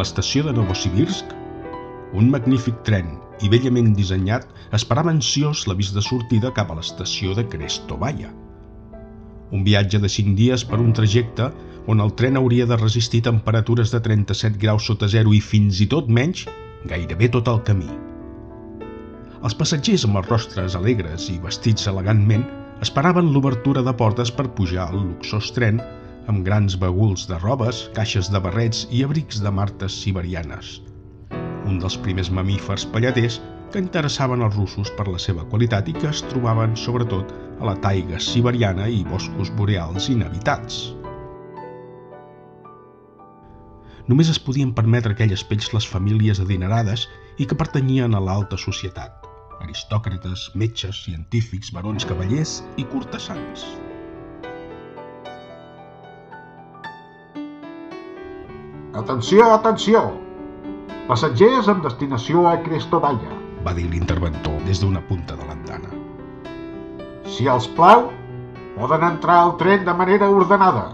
l'estació de Novosibirsk, un magnífic tren i bellament dissenyat esperava ansiós l'avís de sortida cap a l'estació de Krestovaya. Un viatge de 5 dies per un trajecte on el tren hauria de resistir temperatures de 37 graus sota zero i fins i tot menys gairebé tot el camí. Els passatgers amb els rostres alegres i vestits elegantment esperaven l'obertura de portes per pujar al luxós tren amb grans baguls de robes, caixes de barrets i abrics de martes siberianes, un dels primers mamífers pelleters que interessaven els russos per la seva qualitat i que es trobaven sobretot a la taiga siberiana i boscos boreals inhabitats. Només es podien permetre aquelles pells les famílies adinerades i que pertanyien a l'alta societat, aristòcrates, metges, científics, barons, cavallers i cortesans. Atenció, atenció! Passatgers amb destinació a Krestovaya, va dir l'interventor des d'una punta de l'andana. Si els plau, poden entrar al tren de manera ordenada.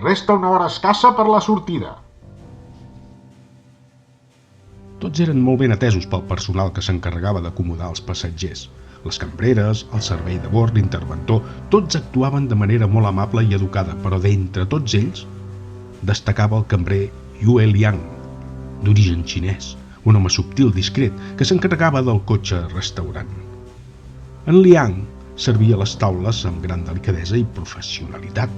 Resta una hora escassa per la sortida. Tots eren molt ben atesos pel personal que s'encarregava d'acomodar els passatgers. Les cambreres, el servei de bord, l'interventor, tots actuaven de manera molt amable i educada, però d'entre tots ells destacava el cambrer Yue Liang, d'origen xinès, un home subtil, discret, que s'encarregava del cotxe-restaurant. En Liang servia les taules amb gran delicadesa i professionalitat.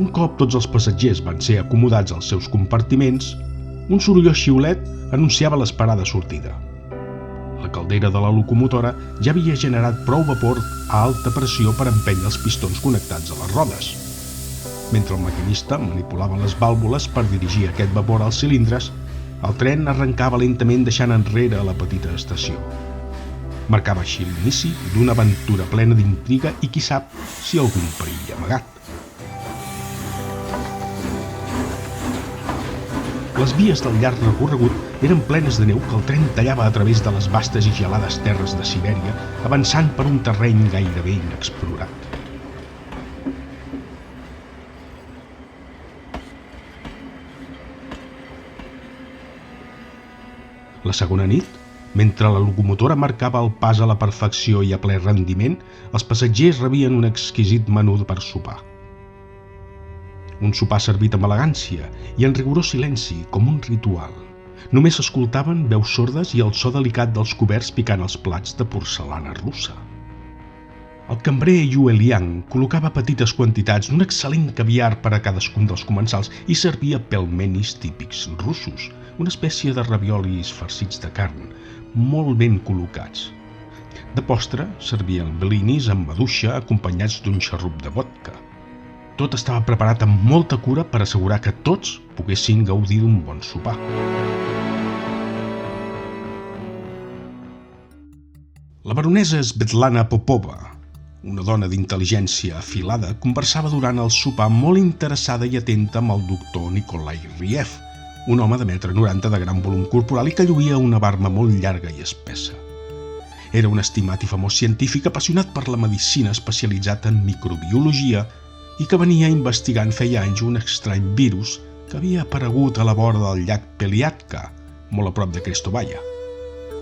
Un cop tots els passatgers van ser acomodats als seus compartiments, un sorollós xiulet anunciava l'esperada sortida. La caldera de la locomotora ja havia generat prou vapor a alta pressió per empènyer els pistons connectats a les rodes. Mentre el maquinista manipulava les vàlvules per dirigir aquest vapor als cilindres, el tren arrencava lentament deixant enrere la petita estació. Marcava així l'inici d'una aventura plena d'intriga i qui sap si algun perill amagat. Les vies del llarg recorregut eren plenes de neu que el tren tallava a través de les vastes i gelades terres de Sibèria, avançant per un terreny gairebé inexplorat. La segona nit, mentre la locomotora marcava el pas a la perfecció i a ple rendiment, els passatgers rebien un exquisit menú per sopar. Un sopar servit amb elegància i en rigorós silenci, com un ritual. Només s'escoltaven veus sordes i el so delicat dels coberts picant els plats de porcellana russa. El cambrer Yue Liang col·locava petites quantitats d'un excel·lent caviar per a cadascun dels comensals i servia pelmenis típics russos, una espècie de raviolis farcits de carn, molt ben col·locats. De postre servien blinis amb maduixa acompanyats d'un xarrup de vodka. Tot estava preparat amb molta cura per assegurar que tots poguessin gaudir d'un bon sopar. La baronesa Svetlana Popova, una dona d'intel·ligència afilada, conversava durant el sopar molt interessada i atenta amb el doctor Nikolai Riev, un home de 1,90 m de gran volum corporal i que lluïa una barba molt llarga i espessa. Era un estimat i famós científic apassionat per la medicina, especialitzat en microbiologia i que venia investigant feia anys un estrany virus que havia aparegut a la vora del llac Peliatka, molt a prop de Krestovaya.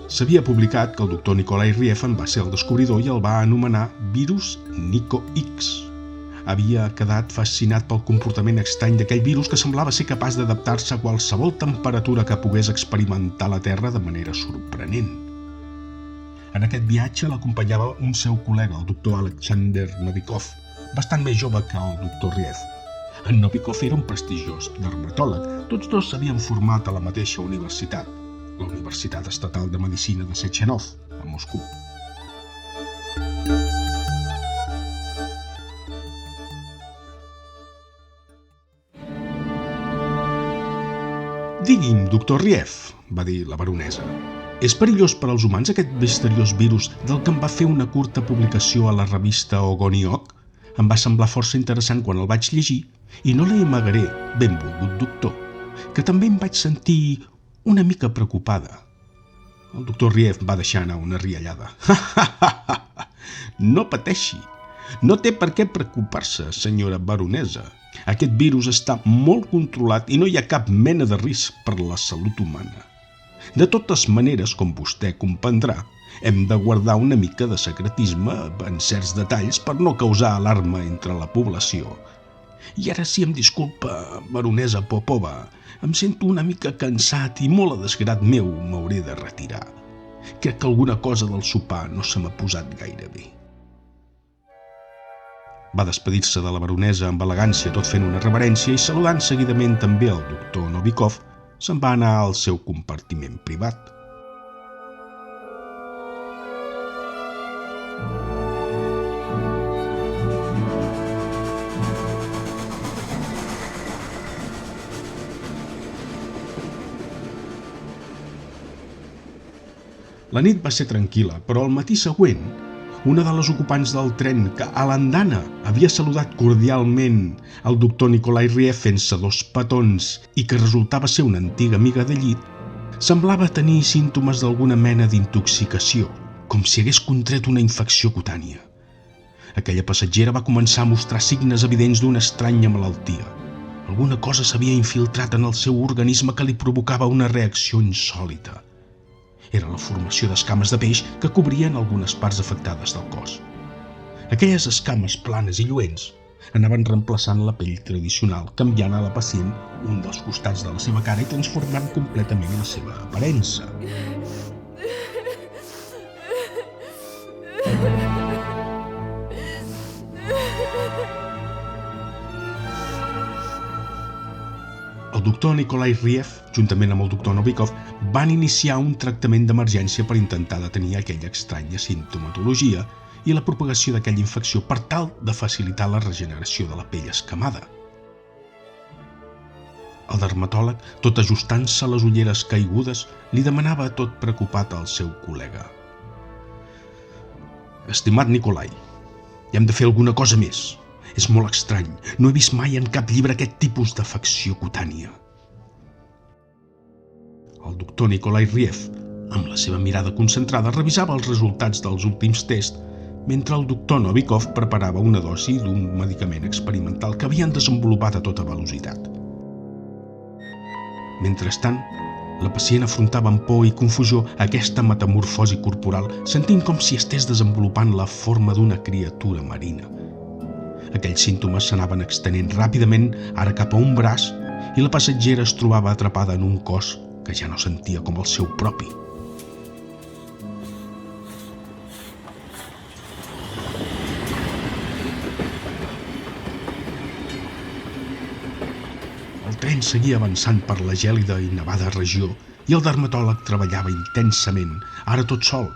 S'havia publicat que el doctor Nikolai Riev en va ser el descobridor i el va anomenar virus Nico-X. Havia quedat fascinat pel comportament estrany d'aquell virus que semblava ser capaç d'adaptar-se a qualsevol temperatura que pogués experimentar la Terra de manera sorprenent. En aquest viatge l'acompanyava un seu col·lega, el doctor Alexander Novikov, bastant més jove que el doctor Riev. En Novikov era un prestigiós dermatòleg. Tots dos s'havien format a la mateixa universitat, la Universitat Estatal de Medicina de Sechenov, a Moscou. Digui'm, doctor Riev, va dir la baronesa, és perillós per als humans aquest misteriós virus del que em va fer una curta publicació a la revista Ogoniok? Em va semblar força interessant quan el vaig llegir i no li amagaré, benvolgut doctor, que també em vaig sentir una mica preocupada. El doctor Riev va deixar anar una riallada. No pateixi, No té per què preocupar-se, senyora baronesa. Aquest virus està molt controlat i no hi ha cap mena de risc per la salut humana. De totes maneres, com vostè comprendrà, hem de guardar una mica de secretisme en certs detalls per no causar alarma entre la població. I ara, si em disculpa, baronesa Popova, em sento una mica cansat i molt a desgrat meu m'hauré de retirar. Crec que alguna cosa del sopar no se m'ha posat gaire bé. Va despedir-se de la baronesa amb elegància, tot fent una reverència, i saludant seguidament també el doctor Novikov, se'n va anar al seu compartiment privat. La nit va ser tranquil·la, però al matí següent, una de les ocupants del tren que a l'andana havia saludat cordialment el doctor Nikolai Riev fent-se 2 petons i que resultava ser una antiga amiga de llit, semblava tenir símptomes d'alguna mena d'intoxicació, com si hagués contret una infecció cutània. Aquella passatgera va començar a mostrar signes evidents d'una estranya malaltia. Alguna cosa s'havia infiltrat en el seu organisme que li provocava una reacció insòlita. Era la formació d'escames de peix que cobrien algunes parts afectades del cos. Aquelles escames planes i lluents anaven reemplaçant la pell tradicional, canviant a la pacient un dels costats de la seva cara i transformant completament la seva aparença. El doctor Nikolai Riev, juntament amb el doctor Novikov, van iniciar un tractament d'emergència per intentar detenir aquella estranya simptomatologia i la propagació d'aquella infecció per tal de facilitar la regeneració de la pell escamada. El dermatòleg, tot ajustant-se les ulleres caigudes, li demanava tot preocupat al seu col·lega. Estimat Nikolai, hem de fer alguna cosa més. És molt estrany, no he vist mai en cap llibre aquest tipus d'afecció cutània. El doctor Nikolai Riev, amb la seva mirada concentrada, revisava els resultats dels últims tests, mentre el doctor Novikov preparava una dosi d'un medicament experimental que havien desenvolupat a tota velocitat. Mentrestant, la pacient afrontava amb por i confusió aquesta metamorfosi corporal, sentint com si estés desenvolupant la forma d'una criatura marina. Aquells símptomes s'anaven extenent ràpidament ara cap a un braç i la passatgera es trobava atrapada en un cos que ja no sentia com el seu propi. El tren seguia avançant per la gèlida i nevada regió i el dermatòleg treballava intensament, ara tot sol,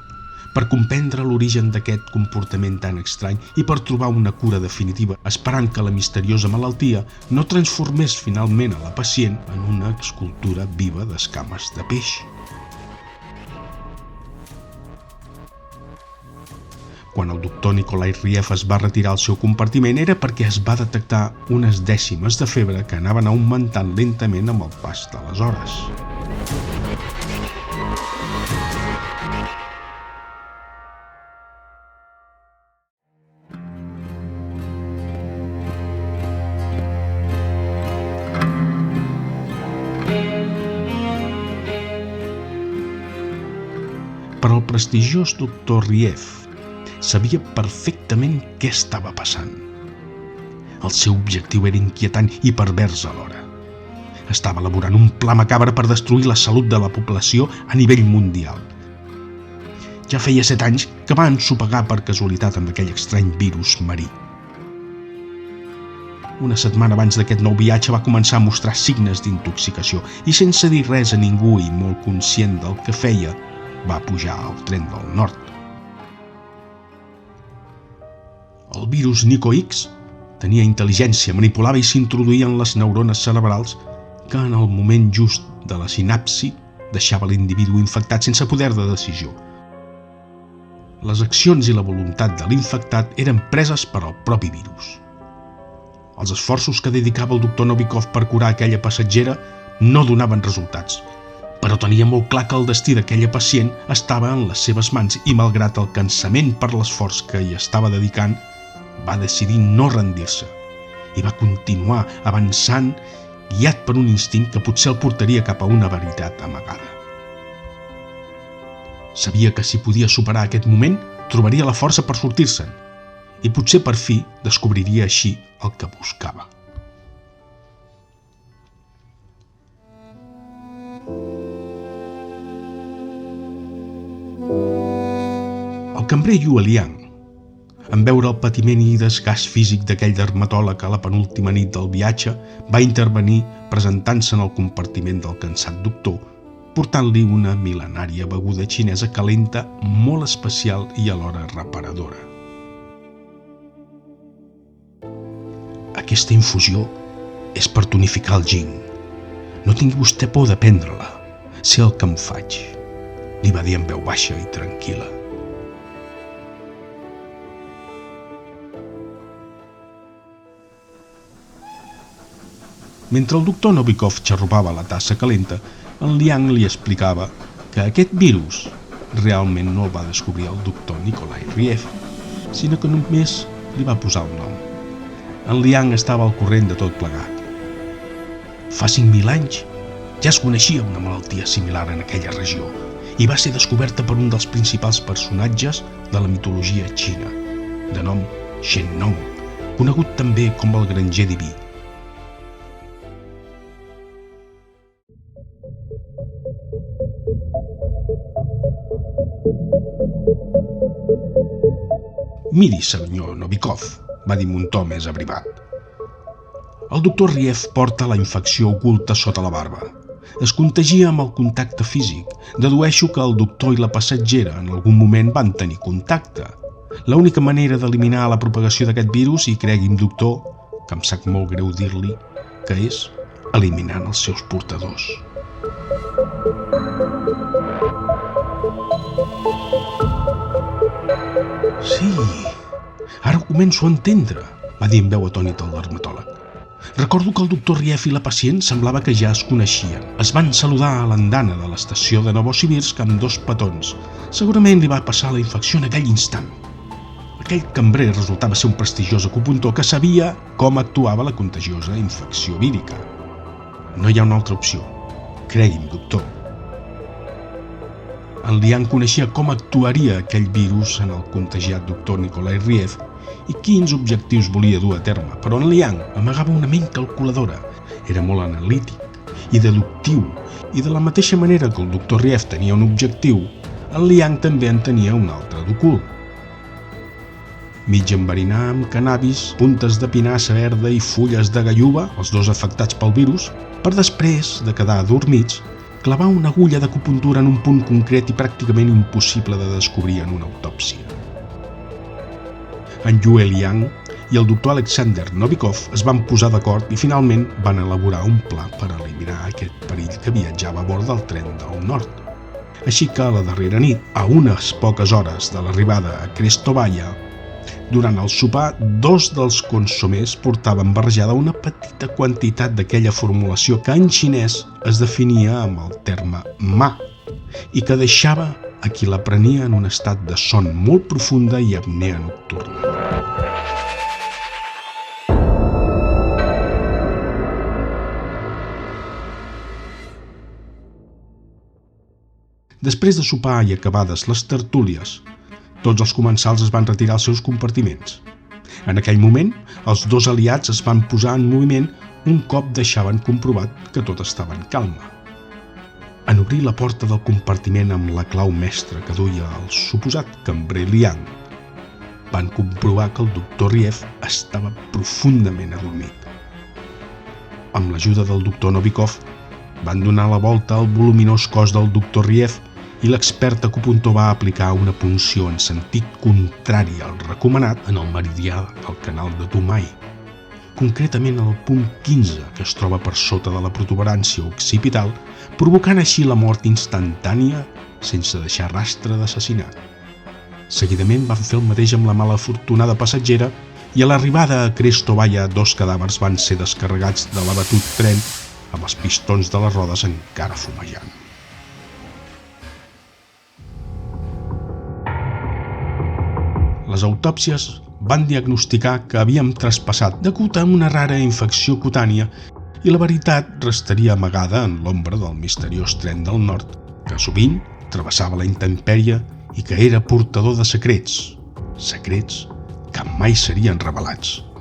per comprendre l'origen d'aquest comportament tan estrany i per trobar una cura definitiva, esperant que la misteriosa malaltia no transformés finalment a la pacient en una escultura viva d'escames de peix. Quan el doctor Nikolai Riev es va retirar al seu compartiment era perquè es va detectar unes dècimes de febre que anaven augmentant lentament amb el pas de les hores. Però el prestigiós doctor Riev sabia perfectament què estava passant. El seu objectiu era inquietant i pervers alhora. Estava elaborant un pla macabre per destruir la salut de la població a nivell mundial. Ja feia 7 anys que va ensopegar per casualitat amb aquell estrany virus marí. Una setmana abans d'aquest nou viatge va començar a mostrar signes d'intoxicació i sense dir res a ningú i molt conscient del que feia, va pujar al tren del nord. El virus Nico X tenia intel·ligència, manipulava i s'introduïa en les neurones cerebrals que en el moment just de la sinapsi deixava l'individu infectat sense poder de decisió. Les accions i la voluntat de l'infectat eren preses per al propi virus. Els esforços que dedicava el doctor Novikov per curar aquella passatgera no donaven resultats, però tenia molt clar que el destí d'aquella pacient estava en les seves mans i, malgrat el cansament per l'esforç que hi estava dedicant, va decidir no rendir-se i va continuar avançant, guiat per un instint que potser el portaria cap a una veritat amagada. Sabia que si podia superar aquest moment, trobaria la força per sortir-se'n i potser per fi descobriria així el que buscava. El cambrer Yue Liang, en veure el patiment i desgast físic d'aquell dermatòleg a la penúltima nit del viatge, va intervenir presentant-se en el compartiment del cansat doctor, portant-li una mil·lenària beguda xinesa calenta molt especial i alhora reparadora. Aquesta infusió és per tonificar el Jing. No tingui vostè por de prendre-la. Sé el que em faig, li va dir en veu baixa i tranquil·la. Mentre el doctor Novikov xarrupava la tassa calenta, en Liang li explicava que aquest virus realment no el va descobrir el doctor Nikolai Riev, sinó que només li va posar el nom. En Liang estava al corrent de tot plegat. Fa 5.000 anys ja es coneixia una malaltia similar en aquella regió i va ser descoberta per un dels principals personatges de la mitologia xina, de nom Shen Nong, conegut també com el granger diví. Miri, senyor Novikov, va dir amb un to més abrivat. El doctor Riev porta la infecció oculta sota la barba. Es contagia amb el contacte físic. Dedueixo que el doctor i la passatgera en algun moment van tenir contacte. L'única manera d'eliminar la propagació d'aquest virus, i cregui'm, doctor, que em sap molt greu dir-li, que és eliminant els seus portadors. Sí, ara ho començo a entendre, va dir en veu atònita el dermatòleg. Recordo que el doctor Riev i la pacient semblava que ja es coneixien. Es van saludar a l'andana de l'estació de Novosibirsk amb 2 petons. Segurament li va passar la infecció en aquell instant. Aquell cambrer resultava ser un prestigiós acupuntor que sabia com actuava la contagiosa infecció vírica. No hi ha una altra opció. Cregui'm, doctor. En Liang coneixia com actuaria aquell virus en el contagiat doctor Nikolai Riev i quins objectius volia dur a terme, però en Liang amagava una ment calculadora. Era molt analític i deductiu, i de la mateixa manera que el doctor Riev tenia un objectiu, en Liang també en tenia un altre d'ocult. Mig enverinar amb cannabis, puntes de pinassa verda i fulles de galluva, els 2 afectats pel virus, per després de quedar adormits, clavar una agulla d'acupuntura en un punt concret i pràcticament impossible de descobrir en una autòpsia. En Yue Liang i el doctor Alexander Novikov es van posar d'acord i finalment van elaborar un pla per eliminar aquest perill que viatjava a bord del tren del nord. Així que a la darrera nit, a unes poques hores de l'arribada a Krestovaya, durant el sopar, 2 dels consomers portaven barrejada una petita quantitat d'aquella formulació que en xinès es definia amb el terme ma i que deixava a qui la prenia en un estat de son molt profunda i apnea nocturna. Després de sopar i acabades les tertúlies, tots els comensals es van retirar als seus compartiments. En aquell moment, els 2 aliats es van posar en moviment un cop deixaven comprovat que tot estava en calma. En obrir la porta del compartiment amb la clau mestra que duia el suposat cambrer Liang, van comprovar que el doctor Riev estava profundament adormit. Amb l'ajuda del doctor Novikov, van donar la volta al voluminós cos del doctor Riev i l'expert acupuntor va aplicar una punció en sentit contrari al recomanat en el meridià del canal de Tumai, concretament al punt 15, que es troba per sota de la protuberància occipital, provocant així la mort instantània sense deixar rastre d'assassinat. Seguidament van fer el mateix amb la malafortunada passatgera i a l'arribada a Krestovaya 2 cadàvers van ser descarregats de l'abatut tren amb els pistons de les rodes encara fumejant. Les autòpsies van diagnosticar que havíem traspassat degut a una rara infecció cutània i la veritat restaria amagada en l'ombra del misteriós tren del nord que sovint travessava la intempèrie i que era portador de secrets que mai serien revelats.